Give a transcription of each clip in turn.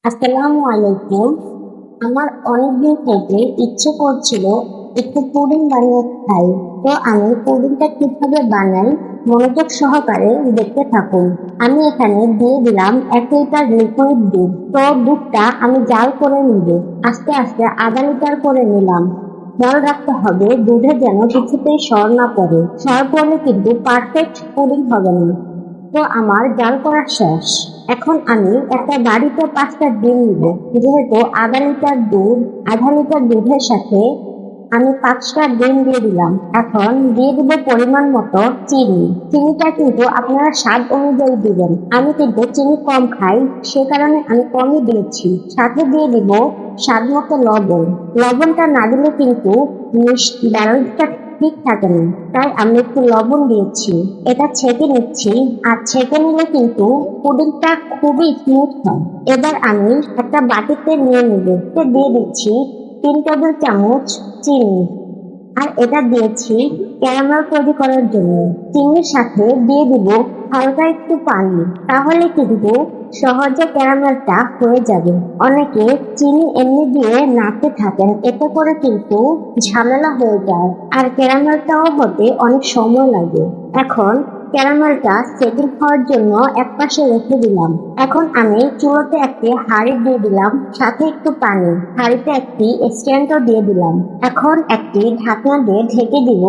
আসসালামু আলাইকুম। আমার অনেকদিন থেকে ইচ্ছে করছিল একটু পুডিং বানিয়ে খাই। তো আমি পুডিংটা কিভাবে বানাই মনোযোগ সহকারে দেখতে থাকুন। আমি এখানে দিয়ে দিলাম 1 লিটার লিকুইড দুধ। তো দুধটা আমি জাল করে নিব। আস্তে আস্তে আধা লিটার করে নিলাম। খেয়াল রাখতে হবে দুধে যেন কিছুতেই সর না পড়ে। সর পড়লে কিন্তু পারফেক্ট পুডিং হবে না। তো আমার জাল করা শেষ। এখন আমি একটা বাড়িতে 5টা ডিম নিব। যেহেতু আধা লিটার দুধের সাথে আমি 5টা ডিম দিয়ে দিলাম। এখন দিয়ে দিব পরিমাণ মতো চিনি। চিনিটা কিন্তু আপনারা স্বাদ অনুযায়ী দিবেন। আমি কিন্তু চিনি কম খাই, সে কারণে আমি কমই দিয়েছি। সাথে দিয়ে দিব স্বাদ মতো লবণ। লবণটা না দিলে কিন্তু ব্যালেন্সটা ঠিক থাকে না, তাই আমি একটু লবণ দিয়েছি। এটা ছেঁকে নিচ্ছি, আর ছেঁকে নিলে কিন্তু পুডিংটা খুবই স্মুথ হয়। এবার আমি একটা বাটিতে নিয়ে নিব। দিয়ে দিচ্ছি 3 টেবিল চামচ চিনি, আর এটা দিয়েছি ক্যারামেল তৈরি করার জন্য। চিনির সাথে দিয়ে দিব হালকা একটু পানি, তাহলে কিন্তু সহজে ক্যারামেলটা হয়ে যাবে। অনেকে চিনি এমনি দিয়ে নাড়তে থাকেন, এতে করে কিন্তু ঝামেলা হয়ে যায়, আর ক্যারামেলটাও হতে অনেক সময় লাগে। এখন ক্যারামেলটা সেটিং হওয়ার জন্য একপাশে রেখে দিলাম। এখন আমি চুলোতে একটি হাঁড়ি দিয়ে দিলাম, সাথে একটু পানি। হাঁড়িতে একটি স্ট্যান্ডও দিয়ে দিলাম। এখন একটি ঢাকনা দিয়ে ঢেকে দিব,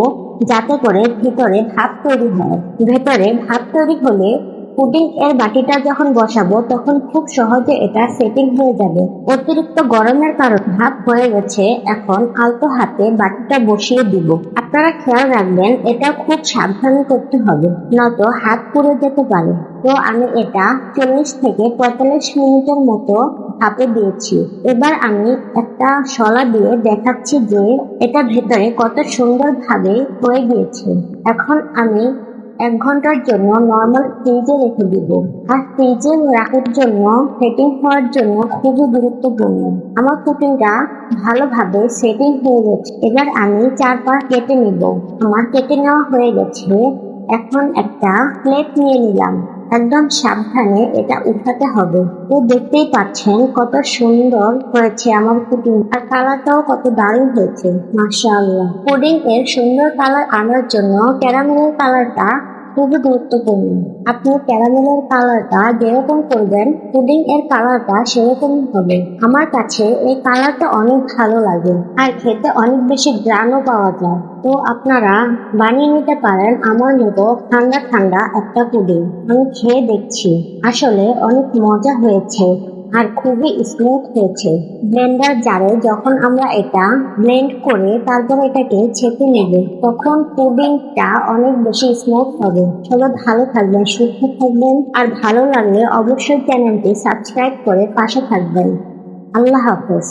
যাতে করে ভেতরে ভাপ তৈরি হলে পুডিং এর বাটিটা যখন বসাবো তখন খুব সহজে এটা সেটিং হয়ে যাবে। অতিরিক্ত গরমের কারণে ভাপ হয়ে গেছে। এখন আলতো হাতে বাটিটা বসিয়ে দিব। আপনারা খেয়াল রাখবেন, এটা খুব সাবধানে করতে হবে, নয়তো হাত পুড়ে যেতে পারে। তো আমি এটা 40 থেকে 45 মিনিটের মতো ভাপে দিয়েছি। এবার আমি একটা শলা দিয়ে দেখাচ্ছি যে এটা ভেতরে কত সুন্দরভাবে হয়ে গিয়েছে। এখন আমি 1 ঘন্টার জন্য নর্মাল ফ্রিজে রেখে দিব। আর ফ্রিজে রাখার জন্য সেটিং হওয়ার জন্য খুবই গুরুত্বপূর্ণ। আমার কুকিংটা ভালোভাবে সেটিং হয়ে গেছে। এবার আমি 4 পার্ট কেটে নিব। আমার কেটে নেওয়া হয়ে গেছে। এখন একটা প্লেট নিয়ে নিলাম। একদম সাবধানে এটা উঠাতে হবে। তো দেখতেই পাচ্ছেন কত সুন্দর হয়েছে আমার পুডিং, আর কালারটাও কত দারুণ হয়েছে, মাশাআল্লাহ। পুডিং এর সুন্দর কালার আনার জন্য ক্যারামেলের কালারটা খুবই গুরুত্বপূর্ণ। আপনি ক্যারামেলের কালারটা যেরকম করবেন পুডিং এর কালারটা সেরকমই হবে। আমার কাছে এই কালারটা অনেক ভালো লাগে, আর খেতে অনেক বেশি গ্রানও পাওয়া যায়। তো আপনারা বানিয়ে নিতে পারেন আমার মতো ঠান্ডা ঠান্ডা একটা পুডিং। আমি খেয়ে দেখছি, আসলে অনেক মজা হয়েছে, আর খুবই স্মুথ হয়েছে। ব্লেন্ডার জারে যখন আমরা এটা ব্লেন্ড করে তারপর এটাকে ছেঁকে নেব, তখন পুডিংটা অনেক বেশি স্মুথ হবে। সবাই ভালো থাকবেন, সুস্থ থাকবেন, আর ভালো লাগলে অবশ্যই চ্যানেলটি সাবস্ক্রাইব করে পাশে থাকবেন। আল্লাহ হাফেজ।